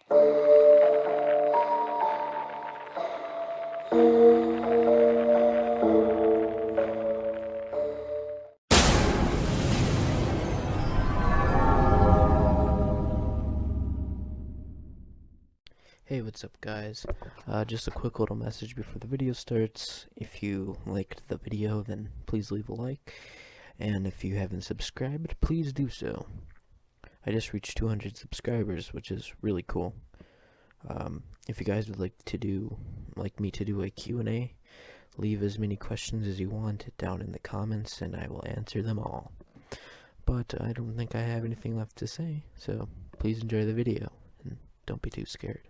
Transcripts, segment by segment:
Hey, what's up guys? Just a quick little message before the video starts. If you liked the video, then please leave a like, and if you haven't subscribed, please do so. I just reached 200 subscribers, which is really cool. If you guys would like me to do a Q&A, leave as many questions as you want down in the comments and I will answer them all. But I don't think I have anything left to say, so please enjoy the video and don't be too scared.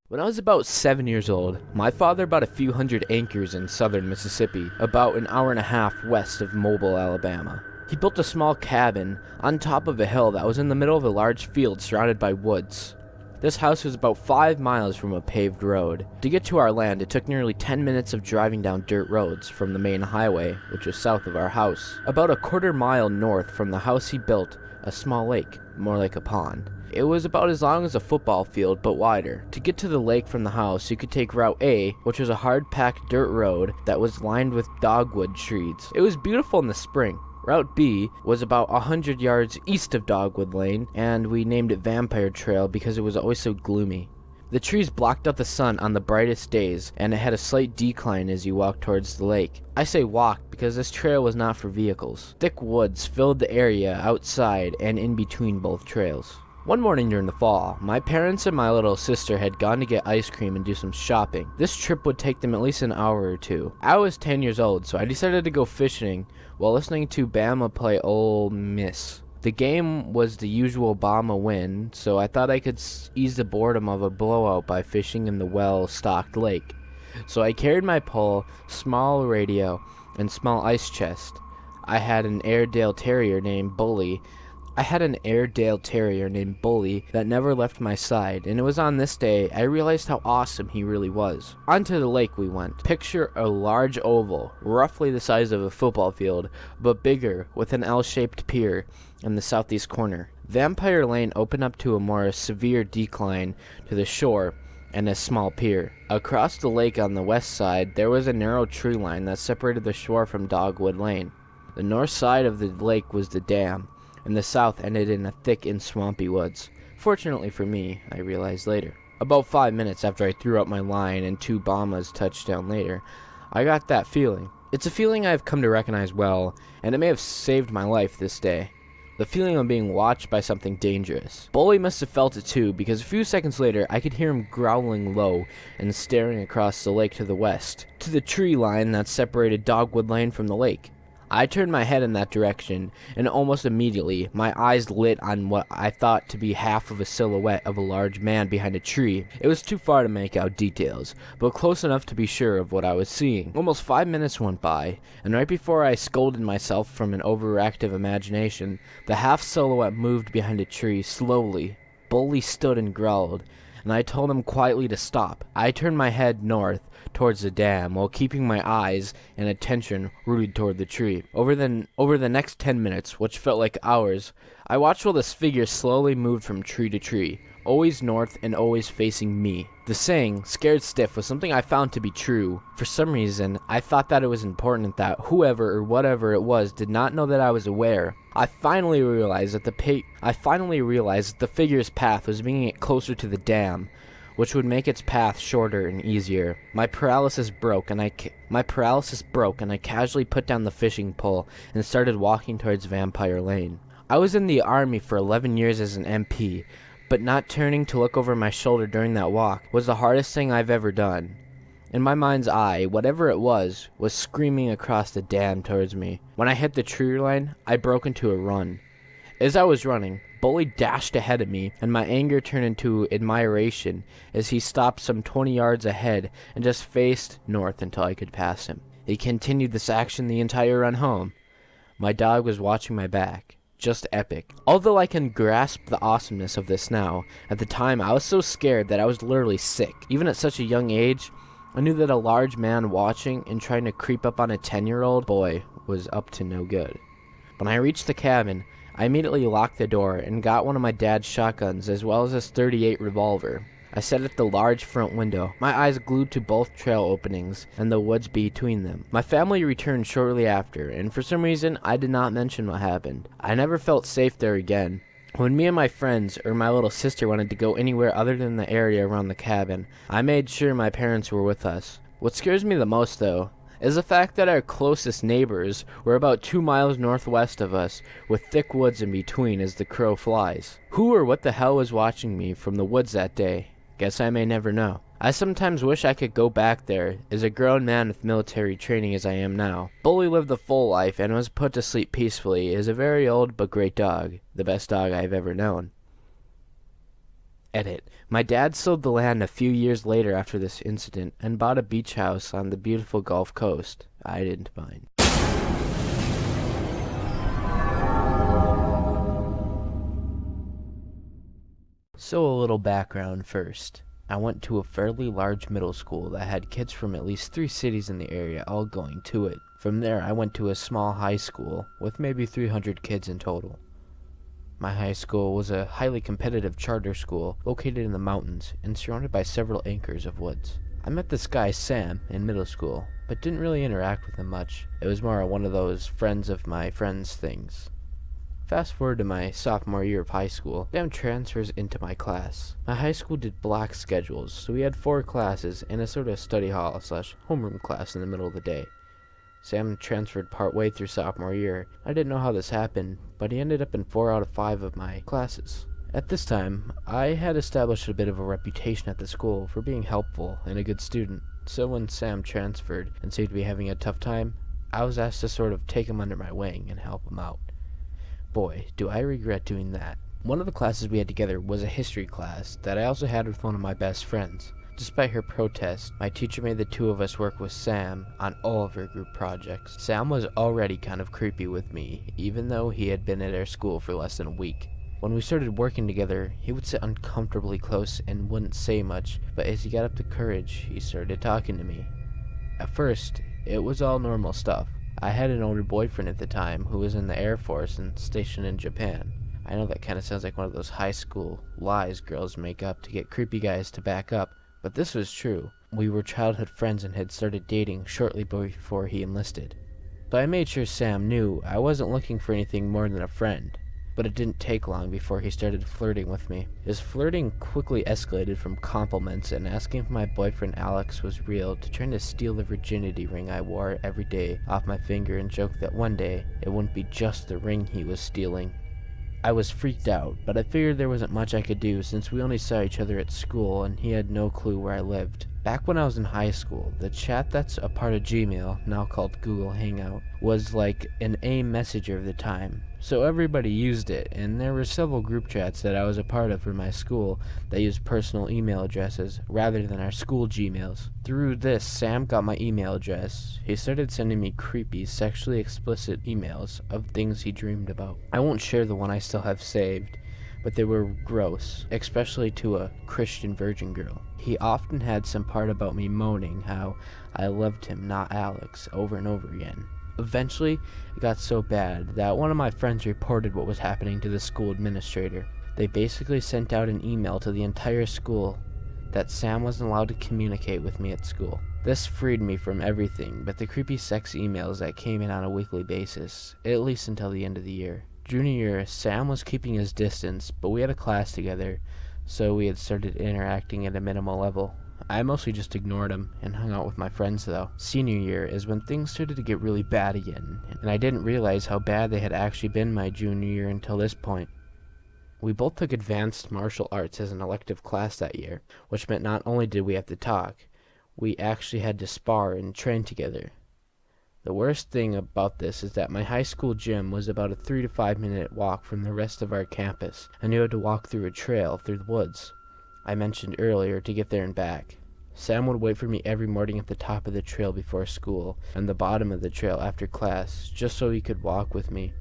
When I was about 7 years old, my father bought a few hundred acres in southern Mississippi, about an hour and a half west of Mobile, Alabama. He built a small cabin on top of a hill that was in the middle of a large field surrounded by woods. This house was about 5 miles from a paved road. To get to our land, it took nearly 10 minutes of driving down dirt roads from the main highway, which was south of our house. About a quarter mile north from the house he built a small lake, more like a pond. It was about as long as a football field, but wider. To get to the lake from the house, you could take Route A, which was a hard-packed dirt road that was lined with dogwood trees. It was beautiful in the spring. Route B was about 100 yards east of Dogwood Lane, and we named it Vampire Trail because it was always so gloomy. The trees blocked out the sun on the brightest days, and it had a slight decline as you walked towards the lake. I say walked because this trail was not for vehicles. Thick woods filled the area outside and in between both trails. One morning during the fall, my parents and my little sister had gone to get ice cream and do some shopping. This trip would take them at least an hour or two. I was 10 years old, so I decided to go fishing while listening to Bama play Ole Miss. The game was the usual Bama win, so I thought I could ease the boredom of a blowout by fishing in the well-stocked lake. So I carried my pole, small radio, and small ice chest. I had an Airedale Terrier named Bully that never left my side, and it was on this day I realized how awesome he really was. Onto the lake we went. Picture a large oval, roughly the size of a football field, but bigger, with an L-shaped pier in the southeast corner. Vampire Lane opened up to a more severe decline to the shore and a small pier. Across the lake on the west side, there was a narrow tree line that separated the shore from Dogwood Lane. The north side of the lake was the dam, and the south ended in a thick and swampy woods. Fortunately for me, I realized later. About 5 minutes after I threw out my line and 2 bombas touched down later, I got that feeling. It's a feeling I've come to recognize well, and it may have saved my life this day. The feeling of being watched by something dangerous. Bully must have felt it too, because a few seconds later I could hear him growling low and staring across the lake to the west, to the tree line that separated Dogwood Lane from the lake. I turned my head in that direction, and almost immediately, my eyes lit on what I thought to be half of a silhouette of a large man behind a tree. It was too far to make out details, but close enough to be sure of what I was seeing. Almost 5 minutes went by, and right before I scolded myself from an overactive imagination, the half silhouette moved behind a tree slowly. Bully stood and growled, and I told him quietly to stop. I turned my head north, towards the dam, while keeping my eyes and attention rooted toward the tree. Over the next 10 minutes, which felt like hours, I watched while this figure slowly moved from tree to tree, always north and always facing me. The saying, "scared stiff," was something I found to be true. For some reason, I thought that it was important that whoever or whatever it was did not know that I was aware. I finally realized that the figure's path was bringing it closer to the dam, which would make its path shorter and easier. My paralysis broke, and I casually put down the fishing pole and started walking towards Vampire Lane. I was in the army for 11 years as an MP, but not turning to look over my shoulder during that walk was the hardest thing I've ever done. In my mind's eye, whatever it was screaming across the dam towards me. When I hit the tree line, I broke into a run. As I was running, Bully dashed ahead of me, and my anger turned into admiration as he stopped some 20 yards ahead and just faced north until I could pass him. He continued this action the entire run home. My dog was watching my back. Just epic. Although I can grasp the awesomeness of this now, at the time I was so scared that I was literally sick. Even at such a young age, I knew that a large man watching and trying to creep up on a 10-year-old boy was up to no good. When I reached the cabin, I immediately locked the door and got one of my dad's shotguns as well as his .38 revolver. I sat at the large front window, my eyes glued to both trail openings and the woods between them. My family returned shortly after, and for some reason, I did not mention what happened. I never felt safe there again. When me and my friends or my little sister wanted to go anywhere other than the area around the cabin, I made sure my parents were with us. What scares me the most, though, is the fact that our closest neighbors were about 2 miles northwest of us, with thick woods in between as the crow flies. Who or what the hell was watching me from the woods that day? Guess I may never know. I sometimes wish I could go back there, as a grown man with military training as I am now. Bully lived the full life and was put to sleep peacefully as a very old but great dog, the best dog I've ever known. Edit. My dad sold the land a few years later after this incident and bought a beach house on the beautiful Gulf Coast. I didn't mind. So a little background first. I went to a fairly large middle school that had kids from at least 3 cities in the area all going to it. From there, I went to a small high school with maybe 300 kids in total. My high school was a highly competitive charter school located in the mountains and surrounded by several acres of woods. I met this guy Sam in middle school, but didn't really interact with him much. It was more one of those friends of my friends things. Fast forward to my sophomore year of high school, Sam transfers into my class. My high school did block schedules, so we had 4 classes and a sort of study hall / homeroom class in the middle of the day. Sam transferred partway through sophomore year. I didn't know how this happened, but he ended up in 4 out of 5 of my classes. At this time, I had established a bit of a reputation at the school for being helpful and a good student, so when Sam transferred and seemed to be having a tough time, I was asked to sort of take him under my wing and help him out. Boy, do I regret doing that. One of the classes we had together was a history class that I also had with one of my best friends. Despite her protest, my teacher made the 2 of us work with Sam on all of her group projects. Sam was already kind of creepy with me, even though he had been at our school for less than a week. When we started working together, he would sit uncomfortably close and wouldn't say much, but as he got up the courage, he started talking to me. At first, it was all normal stuff. I had an older boyfriend at the time who was in the Air Force and stationed in Japan. I know that kind of sounds like one of those high school lies girls make up to get creepy guys to back up, but this was true. We were childhood friends and had started dating shortly before he enlisted. So I made sure Sam knew I wasn't looking for anything more than a friend. But it didn't take long before he started flirting with me. His flirting quickly escalated from compliments and asking if my boyfriend Alex was real to trying to steal the virginity ring I wore every day off my finger and joke that one day it wouldn't be just the ring he was stealing. I was freaked out, but I figured there wasn't much I could do since we only saw each other at school and he had no clue where I lived. Back when I was in high school, the chat that's a part of Gmail, now called Google Hangout, was like an AIM messenger of the time. So everybody used it, and there were several group chats that I was a part of for my school that used personal email addresses rather than our school Gmails. Through this, Sam got my email address. He started sending me creepy, sexually explicit emails of things he dreamed about. I won't share the one I still have saved, but they were gross, especially to a Christian virgin girl. He often had some part about me moaning how I loved him, not Alex, over and over again. Eventually, it got so bad that one of my friends reported what was happening to the school administrator. They basically sent out an email to the entire school that Sam wasn't allowed to communicate with me at school. This freed me from everything but the creepy sex emails that came in on a weekly basis, at least until the end of the year. Junior year, Sam was keeping his distance, but we had a class together, so we had started interacting at a minimal level. I mostly just ignored him and hung out with my friends though. Senior year is when things started to get really bad again, and I didn't realize how bad they had actually been my junior year until this point. We both took advanced martial arts as an elective class that year, which meant not only did we have to talk, we actually had to spar and train together. The worst thing about this is that my high school gym was about a 3 to 5 minute walk from the rest of our campus, and you had to walk through a trail through the woods I mentioned earlier to get there and back. Sam would wait for me every morning at the top of the trail before school, and the bottom of the trail after class, just so he could walk with me,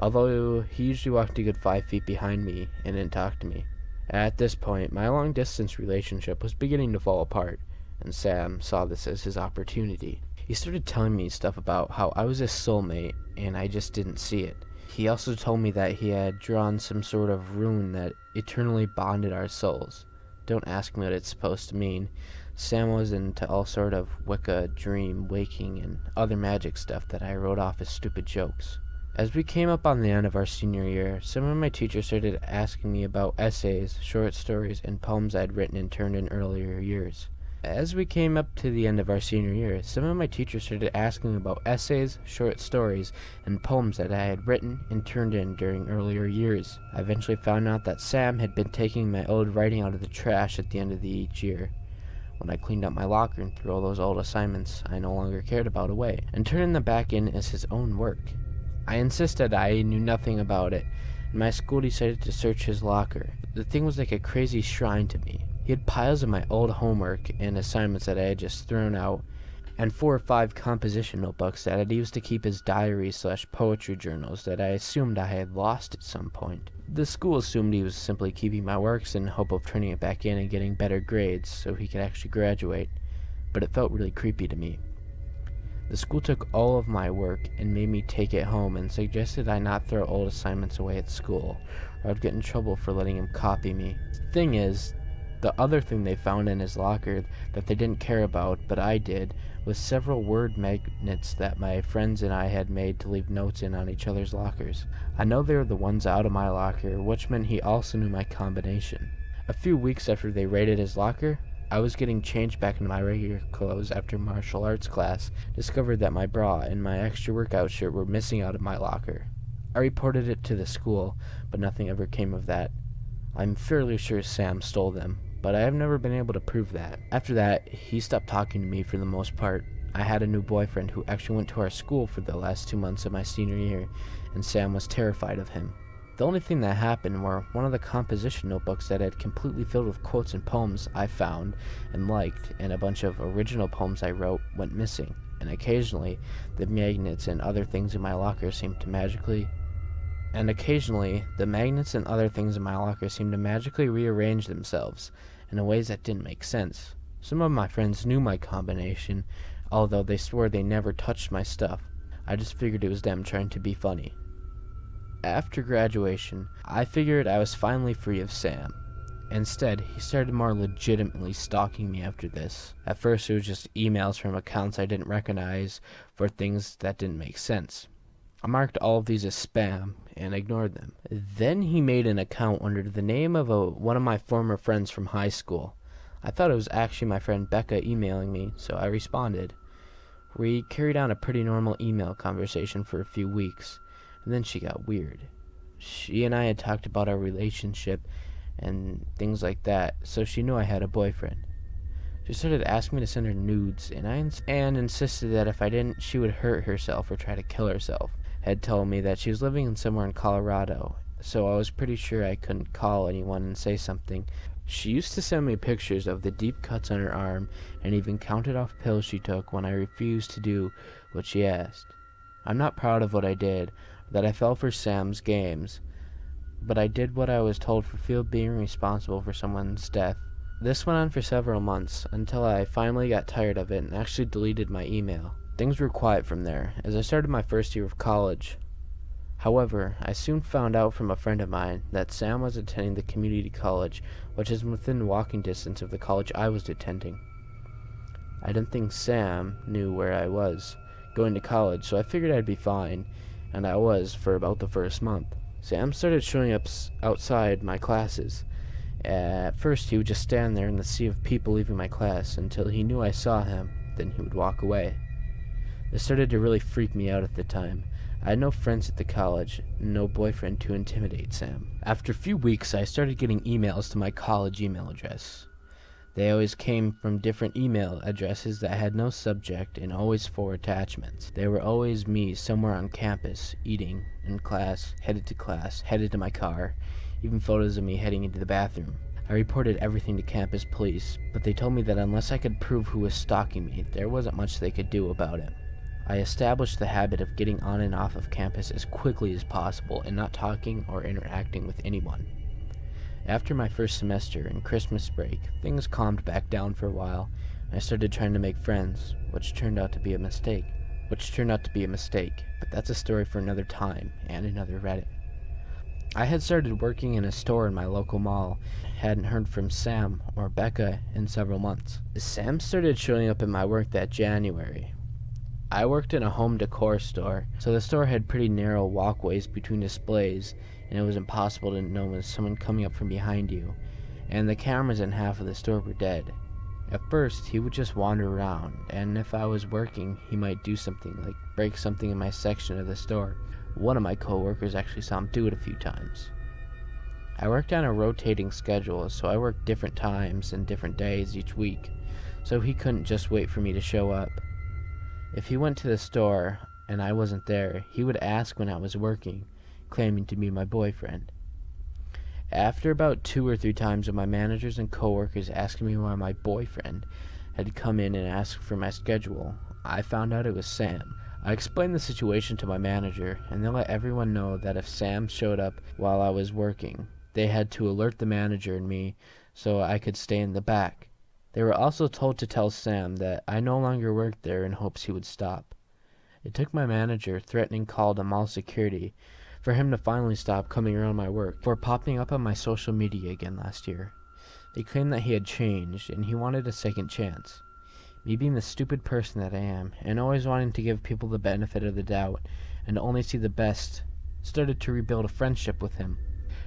although he usually walked a good 5 feet behind me and didn't talk to me. At this point, my long-distance relationship was beginning to fall apart, and Sam saw this as his opportunity. He started telling me stuff about how I was his soulmate, and I just didn't see it. He also told me that he had drawn some sort of rune that eternally bonded our souls. Don't ask me what it's supposed to mean. Sam was into all sort of Wicca, dream, waking, and other magic stuff that I wrote off as stupid jokes. As we came up on the end of our senior year, some of my teachers started asking me about essays, short stories, and poems I'd written and turned in earlier years. As we came up to the end of our senior year, some of my teachers started asking about essays, short stories, and poems that I had written and turned in during earlier years. I eventually found out that Sam had been taking my old writing out of the trash at the end of each year. When I cleaned up my locker and threw all those old assignments I no longer cared about away, and turned them back in as his own work. I insisted I knew nothing about it, and my school decided to search his locker. The thing was like a crazy shrine to me. He had piles of my old homework and assignments that I had just thrown out, and 4 or 5 composition notebooks that I'd used to keep as diary/poetry journals that I assumed I had lost at some point. The school assumed he was simply keeping my works in hope of turning it back in and getting better grades so he could actually graduate, but it felt really creepy to me. The school took all of my work and made me take it home and suggested I not throw old assignments away at school, or I'd get in trouble for letting him copy me. Thing is, the other thing they found in his locker that they didn't care about, but I did, was several word magnets that my friends and I had made to leave notes in on each other's lockers. I know they were the ones out of my locker, which meant he also knew my combination. A few weeks after they raided his locker, I was getting changed back into my regular clothes after martial arts class, discovered that my bra and my extra workout shirt were missing out of my locker. I reported it to the school, but nothing ever came of that. I'm fairly sure Sam stole them, but I have never been able to prove that. After that, he stopped talking to me for the most part. I had a new boyfriend who actually went to our school for the last 2 months of my senior year, and Sam was terrified of him. The only thing that happened were one of the composition notebooks that had completely filled with quotes and poems I found and liked, and a bunch of original poems I wrote went missing, and occasionally the magnets and other things in my locker seemed to magically rearrange themselves in ways that didn't make sense. Some of my friends knew my combination, although they swore they never touched my stuff. I just figured it was them trying to be funny. After graduation, I figured I was finally free of Sam. Instead, he started more legitimately stalking me after this. At first, it was just emails from accounts I didn't recognize for things that didn't make sense. I marked all of these as spam and ignored them. Then he made an account under the name of one of my former friends from high school. I thought it was actually my friend Becca emailing me, so I responded. We carried on a pretty normal email conversation for a few weeks, and then she got weird. She and I had talked about our relationship and things like that, so she knew I had a boyfriend. She started asking me to send her nudes, and insisted that if I didn't, she would hurt herself or try to kill herself. Had told me that she was living somewhere in Colorado, so I was pretty sure I couldn't call anyone and say something. She used to send me pictures of the deep cuts on her arm, and even counted off pills she took when I refused to do what she asked. I'm not proud of what I did, or that I fell for Sam's games, but I did what I was told for fear of being responsible for someone's death. This went on for several months, until I finally got tired of it and actually deleted my email. Things were quiet from there, as I started my first year of college. However, I soon found out from a friend of mine that Sam was attending the community college, which is within walking distance of the college I was attending. I didn't think Sam knew where I was going to college, so I figured I'd be fine, and I was for about the first month. Sam started showing up outside my classes. At first, he would just stand there in the sea of people leaving my class until he knew I saw him, then he would walk away. This started to really freak me out at the time. I had no friends at the college, no boyfriend to intimidate Sam. After a few weeks, I started getting emails to my college email address. They always came from different email addresses that had no subject and always 4 attachments. They were always me somewhere on campus, eating, in class, headed to my car, even photos of me heading into the bathroom. I reported everything to campus police, but they told me that unless I could prove who was stalking me, there wasn't much they could do about it. I established the habit of getting on and off of campus as quickly as possible and not talking or interacting with anyone. After my first semester and Christmas break, things calmed back down for a while, and I started trying to make friends, which turned out to be a mistake. which turned out to be a mistake, but that's a story for another time and another Reddit. I had started working in a store in my local mall. Hadn't heard from Sam or Becca in several months. Sam started showing up in my work that January. I worked in a home decor store, so the store had pretty narrow walkways between displays, and it was impossible to know when there was someone coming up from behind you, and the cameras in half of the store were dead. At first, he would just wander around, and if I was working, he might do something like break something in my section of the store. One of my co-workers actually saw him do it a few times. I worked on a rotating schedule, so I worked different times and different days each week, so he couldn't just wait for me to show up. If he went to the store and I wasn't there, he would ask when I was working, claiming to be my boyfriend. After about 2 or 3 times of my managers and coworkers asking me why my boyfriend had come in and asked for my schedule, I found out it was Sam. I explained the situation to my manager, and they let everyone know that if Sam showed up while I was working, they had to alert the manager and me so I could stay in the back. They were also told to tell Sam that I no longer worked there in hopes he would stop. It took my manager threatening call to mall security for him to finally stop coming around my work before popping up on my social media again last year. They claimed that he had changed and he wanted a second chance. Me being the stupid person that I am, and always wanting to give people the benefit of the doubt and only see the best, started to rebuild a friendship with him.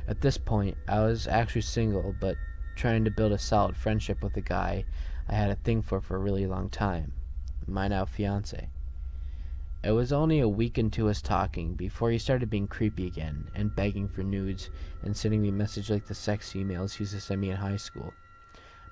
At this point, I was actually single, but trying to build a solid friendship with a guy I had a thing for a really long time, my now fiancé. It was only a week into us talking before he started being creepy again and begging for nudes and sending me messages like the sex emails he used to send me in high school.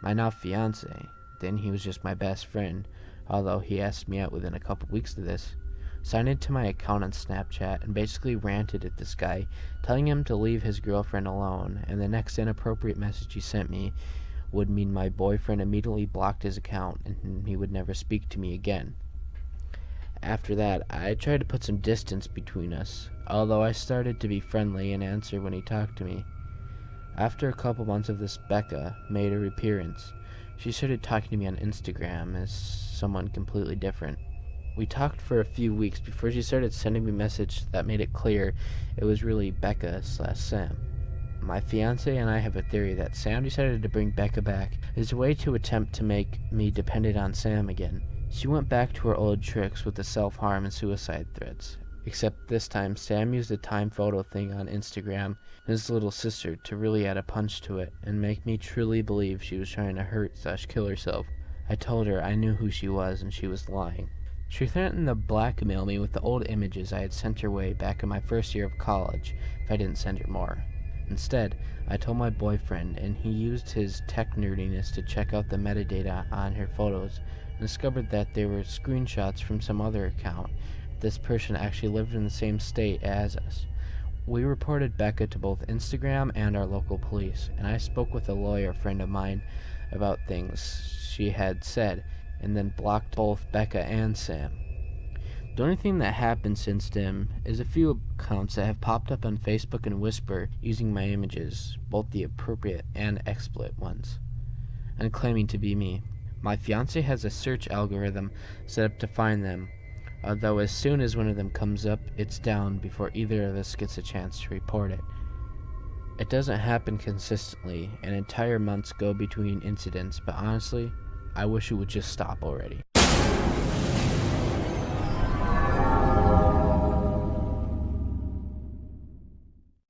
My now fiancé, then he was just my best friend, although he asked me out within a couple weeks of this, signed into my account on Snapchat and basically ranted at this guy, telling him to leave his girlfriend alone, and the next inappropriate message he sent me would mean my boyfriend immediately blocked his account and he would never speak to me again. After that, I tried to put some distance between us, although I started to be friendly and answer when he talked to me. After a couple months of this, Becca made her appearance. She started talking to me on Instagram as someone completely different. We talked for a few weeks before she started sending me messages that made it clear it was really Becca/Sam. My fiancé and I have a theory that Sam decided to bring Becca back as a way to attempt to make me dependent on Sam again. She went back to her old tricks with the self-harm and suicide threats, except this time Sam used the time photo thing on Instagram and his little sister to really add a punch to it and make me truly believe she was trying to hurt/kill herself. I told her I knew who she was and she was lying. She threatened to blackmail me with the old images I had sent her way back in my first year of college if I didn't send her more. Instead, I told my boyfriend, and he used his tech nerdiness to check out the metadata on her photos and discovered that they were screenshots from some other account. This person actually lived in the same state as us. We reported Becca to both Instagram and our local police, and I spoke with a lawyer friend of mine about things she had said, and then blocked both Becca and Sam. The only thing that happened since then is a few accounts that have popped up on Facebook and Whisper using my images, both the appropriate and explicit ones, and claiming to be me. My fiancé has a search algorithm set up to find them, although as soon as one of them comes up, it's down before either of us gets a chance to report it. It doesn't happen consistently, and entire months go between incidents, but honestly, I wish it would just stop already.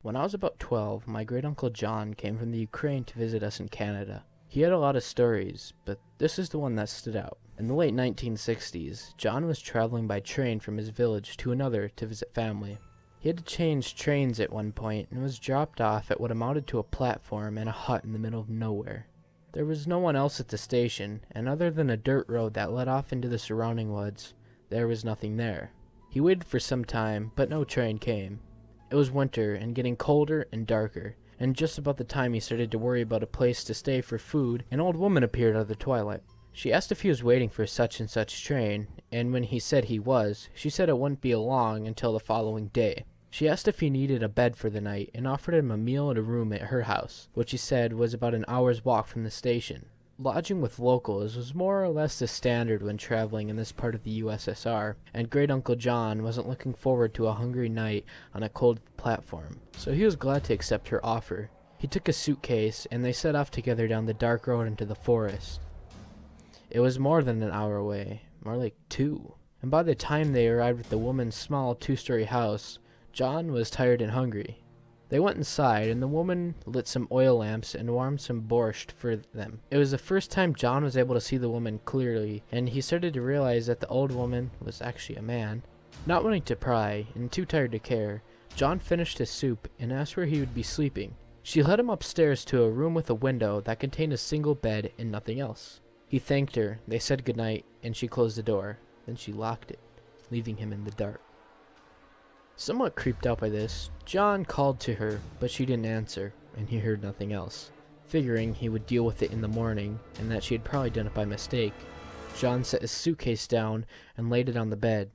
When I was about 12, my great-uncle John came from the Ukraine to visit us in Canada. He had a lot of stories, but this is the one that stood out. In the late 1960s, John was traveling by train from his village to another to visit family. He had to change trains at one point and was dropped off at what amounted to a platform and a hut in the middle of nowhere. There was no one else at the station, and other than a dirt road that led off into the surrounding woods, there was nothing there. He waited for some time, but no train came. It was winter and getting colder and darker, and just about the time he started to worry about a place to stay for food, an old woman appeared out of the twilight. She asked if he was waiting for such and such train, and when he said he was, she said it wouldn't be along until the following day. She asked if he needed a bed for the night and offered him a meal and a room at her house, which he said was about an hour's walk from the station. Lodging with locals was more or less the standard when traveling in this part of the USSR, and Great Uncle John wasn't looking forward to a hungry night on a cold platform, so he was glad to accept her offer. He took a suitcase, and they set off together down the dark road into the forest. It was more than an hour away, more like 2. And by the time they arrived at the woman's small 2-story house, John was tired and hungry. They went inside, and the woman lit some oil lamps and warmed some borscht for them. It was the first time John was able to see the woman clearly, and he started to realize that the old woman was actually a man. Not wanting to pry, and too tired to care, John finished his soup and asked where he would be sleeping. She led him upstairs to a room with a window that contained a single bed and nothing else. He thanked her, they said goodnight, and she closed the door. Then she locked it, leaving him in the dark. Somewhat creeped out by this, John called to her, but she didn't answer, and he heard nothing else. Figuring he would deal with it in the morning, and that she had probably done it by mistake, John set his suitcase down and laid it on the bed,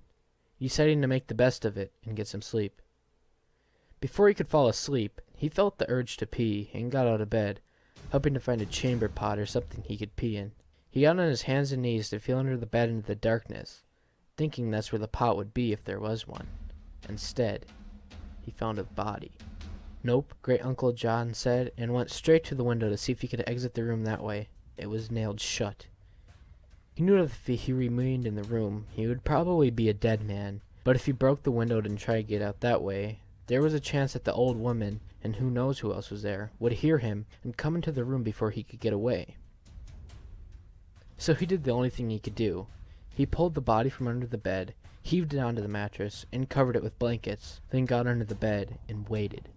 deciding to make the best of it and get some sleep. Before he could fall asleep, he felt the urge to pee and got out of bed, hoping to find a chamber pot or something he could pee in. He got on his hands and knees to feel under the bed into the darkness, thinking that's where the pot would be if there was one. Instead, he found a body. Nope, Great Uncle John said, and went straight to the window to see if he could exit the room that way. It was nailed shut. He knew that if he remained in the room, he would probably be a dead man, but if he broke the window and tried to get out that way, there was a chance that the old woman, and who knows who else was there, would hear him and come into the room before he could get away. So he did the only thing he could do. He pulled the body from under the bed, heaved it onto the mattress, and covered it with blankets, then got under the bed and waited.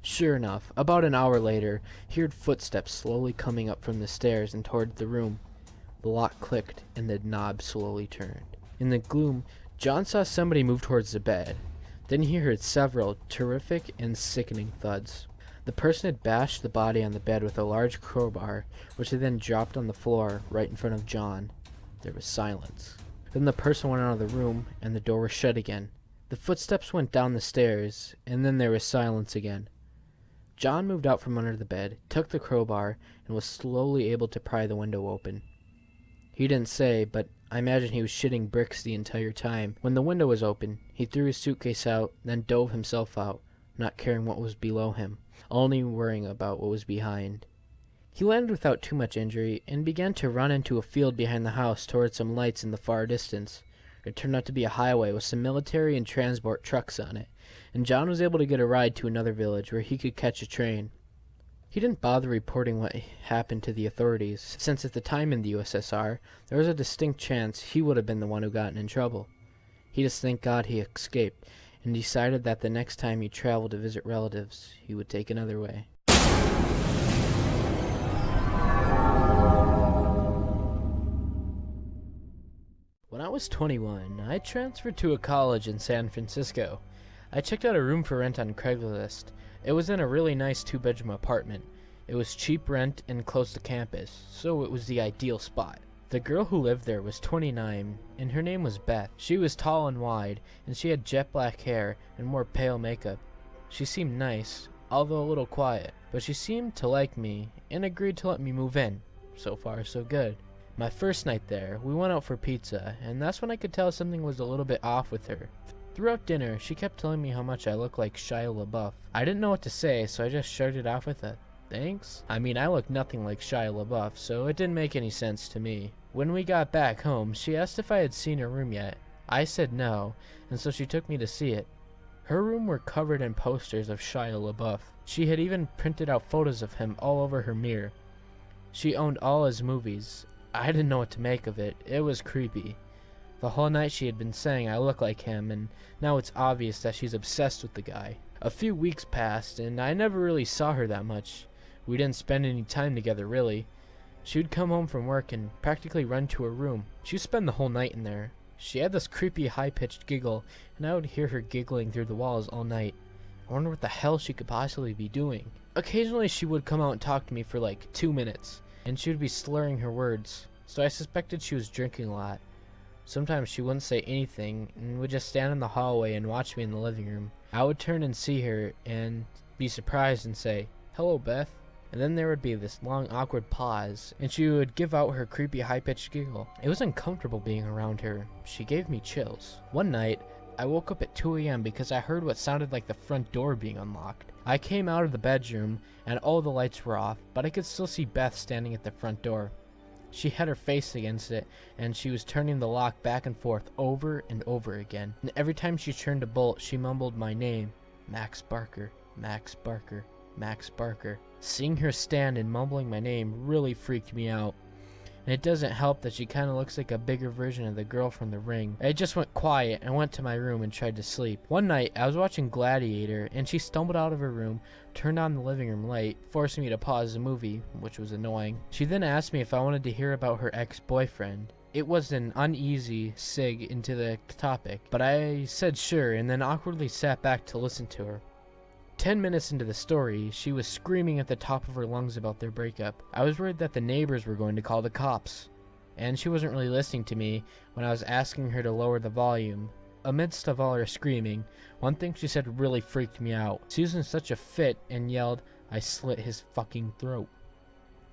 Sure enough, about an hour later, he heard footsteps slowly coming up from the stairs and toward the room. The lock clicked, and the knob slowly turned. In the gloom, John saw somebody move towards the bed. Then he heard several terrific and sickening thuds. The person had bashed the body on the bed with a large crowbar, which they then dropped on the floor right in front of John. There was silence. Then the person went out of the room, and the door was shut again. The footsteps went down the stairs, and then there was silence again. John moved out from under the bed, took the crowbar, and was slowly able to pry the window open. He didn't say, but I imagine he was shitting bricks the entire time. When the window was open, he threw his suitcase out, then dove himself out, not caring what was below him, only worrying about what was behind. He landed without too much injury, and began to run into a field behind the house towards some lights in the far distance. It turned out to be a highway with some military and transport trucks on it, and John was able to get a ride to another village where he could catch a train. He didn't bother reporting what happened to the authorities, since at the time in the USSR, there was a distinct chance he would have been the one who gotten in trouble. He just thanked God he escaped, and decided that the next time he traveled to visit relatives, he would take another way. When I was 21, I transferred to a college in San Francisco. I checked out a room for rent on Craigslist. It was in a really nice 2-bedroom apartment. It was cheap rent and close to campus, so it was the ideal spot. The girl who lived there was 29, and her name was Beth. She was tall and wide, and she had jet black hair and wore pale makeup. She seemed nice, although a little quiet, but she seemed to like me and agreed to let me move in. So far, so good. My first night there, we went out for pizza, and that's when I could tell something was a little bit off with her. Throughout dinner, she kept telling me how much I looked like Shia LaBeouf. I didn't know what to say, so I just shrugged it off with a thanks? I mean, I look nothing like Shia LaBeouf, so it didn't make any sense to me. When we got back home, she asked if I had seen her room yet. I said no, and so she took me to see it. Her room were covered in posters of Shia LaBeouf. She had even printed out photos of him all over her mirror. She owned all his movies. I didn't know what to make of it. It was creepy. The whole night she had been saying I look like him, and now it's obvious that she's obsessed with the guy. A few weeks passed, and I never really saw her that much. We didn't spend any time together, really. She would come home from work and practically run to her room. She would spend the whole night in there. She had this creepy high-pitched giggle, and I would hear her giggling through the walls all night. I wonder what the hell she could possibly be doing. Occasionally she would come out and talk to me for like 2 minutes, and she would be slurring her words, so I suspected she was drinking a lot. Sometimes she wouldn't say anything and would just stand in the hallway and watch me in the living room. I would turn and see her and be surprised and say, "Hello, Beth," and then there would be this long awkward pause, and she would give out her creepy high-pitched giggle. It was uncomfortable being around her. She gave me chills. One night, I woke up at 2 a.m. because I heard what sounded like the front door being unlocked. I came out of the bedroom, and all the lights were off, but I could still see Beth standing at the front door. She had her face against it, and she was turning the lock back and forth over and over again. And every time she turned a bolt, she mumbled my name, Max Barker, Max Barker, Max Barker. Seeing her stand and mumbling my name really freaked me out. And it doesn't help that she kind of looks like a bigger version of the girl from The Ring. I just went quiet and went to my room and tried to sleep. One night, I was watching Gladiator, and she stumbled out of her room, turned on the living room light, forcing me to pause the movie, which was annoying. She then asked me if I wanted to hear about her ex-boyfriend. It was an uneasy sig into the topic, but I said sure, and then awkwardly sat back to listen to her. 10 minutes into the story, she was screaming at the top of her lungs about their breakup. I was worried that the neighbors were going to call the cops, and she wasn't really listening to me when I was asking her to lower the volume. Amidst of all her screaming, one thing she said really freaked me out. She was in such a fit and yelled, "I slit his fucking throat."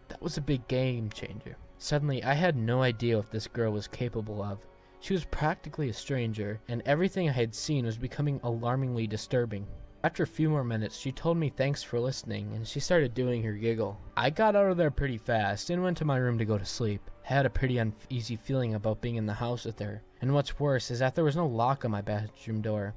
That was a big game changer. Suddenly, I had no idea what this girl was capable of. She was practically a stranger, and everything I had seen was becoming alarmingly disturbing. After a few more minutes, she told me thanks for listening, and she started doing her giggle. I got out of there pretty fast and went to my room to go to sleep. I had a pretty uneasy feeling about being in the house with her, and what's worse is that there was no lock on my bedroom door.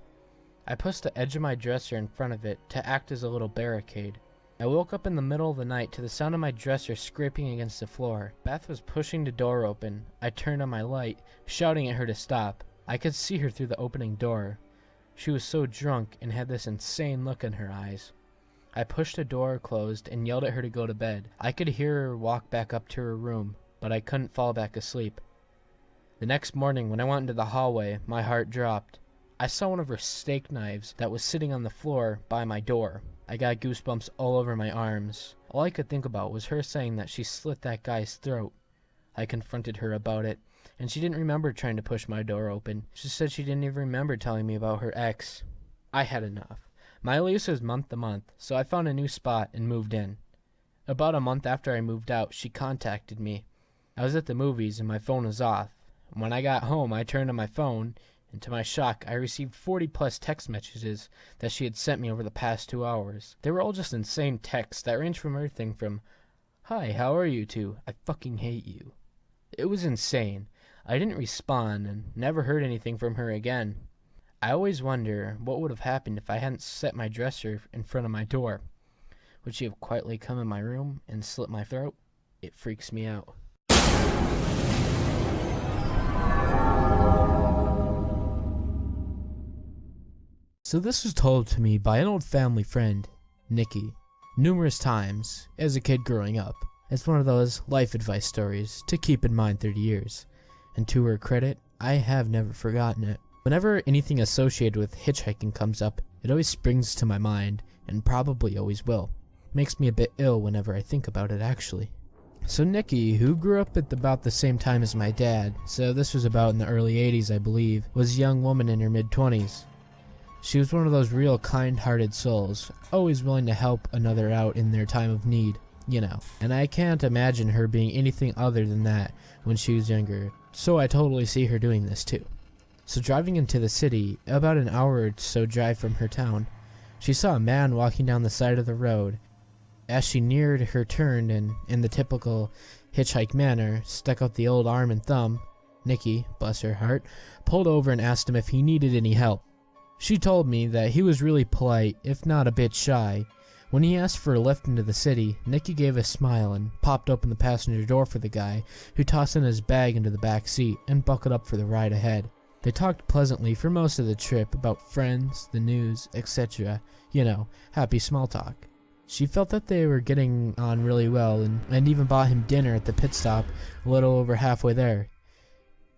I pushed the edge of my dresser in front of it to act as a little barricade. I woke up in the middle of the night to the sound of my dresser scraping against the floor. Beth was pushing the door open. I turned on my light, shouting at her to stop. I could see her through the opening door. She was so drunk and had this insane look in her eyes. I pushed the door closed and yelled at her to go to bed. I could hear her walk back up to her room, but I couldn't fall back asleep. The next morning, when I went into the hallway, my heart dropped. I saw one of her steak knives that was sitting on the floor by my door. I got goosebumps all over my arms. All I could think about was her saying that she slit that guy's throat. I confronted her about it, and she didn't remember trying to push my door open. She said she didn't even remember telling me about her ex. I had enough. My lease was month to month, so I found a new spot and moved in. About a month after I moved out, she contacted me. I was at the movies and my phone was off. When I got home, I turned on my phone, and to my shock, I received 40-plus text messages that she had sent me over the past 2 hours. They were all just insane texts that ranged from everything from, "Hi, how are you?" to, "I fucking hate you." It was insane. I didn't respond and never heard anything from her again. I always wonder what would have happened if I hadn't set my dresser in front of my door. Would she have quietly come in my room and slit my throat? It freaks me out. So this was told to me by an old family friend, Nikki, numerous times as a kid growing up. It's one of those life advice stories to keep in mind 30 years. And to her credit, I have never forgotten it. Whenever anything associated with hitchhiking comes up, it always springs to my mind, and probably always will. Makes me a bit ill whenever I think about it, actually. So Nikki, who grew up at about the same time as my dad, so this was about in the early 80s I believe, was a young woman in her mid-20s. She was one of those real kind-hearted souls, always willing to help another out in their time of need, you know. And I can't imagine her being anything other than that when she was younger, so I totally see her doing this too. So driving into the city, about an hour or so drive from her town, she saw a man walking down the side of the road. As she neared her turn and, in the typical hitchhike manner, stuck out the old arm and thumb, Nikki, bless her heart, pulled over and asked him if he needed any help. She told me that he was really polite, if not a bit shy. When he asked for a lift into the city, Nikki gave a smile and popped open the passenger door for the guy, who tossed in his bag into the back seat and buckled up for the ride ahead. They talked pleasantly for most of the trip about friends, the news, etc. You know, happy small talk. She felt that they were getting on really well and even bought him dinner at the pit stop a little over halfway there.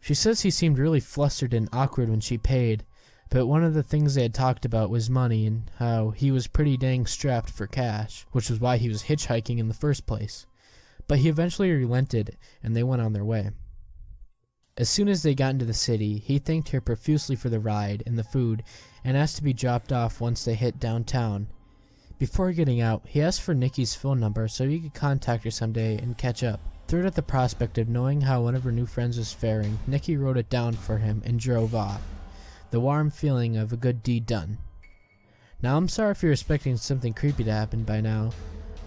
She says he seemed really flustered and awkward when she paid, but one of the things they had talked about was money and how he was pretty dang strapped for cash, which was why he was hitchhiking in the first place. But he eventually relented and they went on their way. As soon as they got into the city, he thanked her profusely for the ride and the food and asked to be dropped off once they hit downtown. Before getting out, he asked for Nikki's phone number so he could contact her someday and catch up. Thrilled at the prospect of knowing how one of her new friends was faring, Nikki wrote it down for him and drove off. The warm feeling of a good deed done. Now, I'm sorry if you're expecting something creepy to happen by now,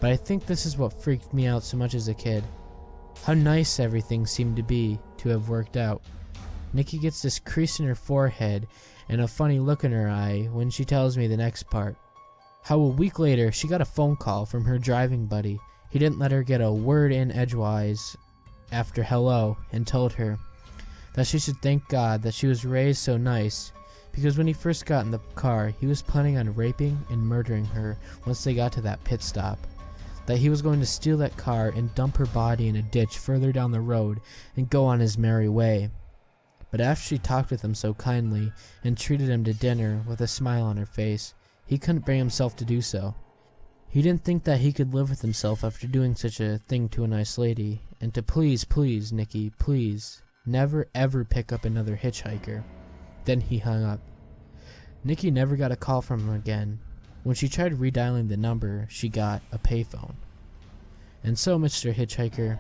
but I think this is what freaked me out so much as a kid. How nice everything seemed to have worked out. Nikki gets this crease in her forehead and a funny look in her eye when she tells me the next part. How a week later, she got a phone call from her driving buddy. He didn't let her get a word in edgewise after hello and told her that she should thank God that she was raised so nice, because when he first got in the car, he was planning on raping and murdering her once they got to that pit stop. That he was going to steal that car and dump her body in a ditch further down the road and go on his merry way. But after she talked with him so kindly and treated him to dinner with a smile on her face, he couldn't bring himself to do so. He didn't think that he could live with himself after doing such a thing to a nice lady, and to please, Nikki, please, never ever pick up another hitchhiker. Then he hung up. Nikki never got a call from him again. When she tried redialing the number, she got a payphone. And so, Mr. Hitchhiker,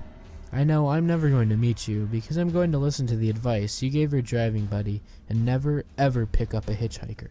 I know I'm never going to meet you because I'm going to listen to the advice you gave your driving buddy and never ever pick up a hitchhiker.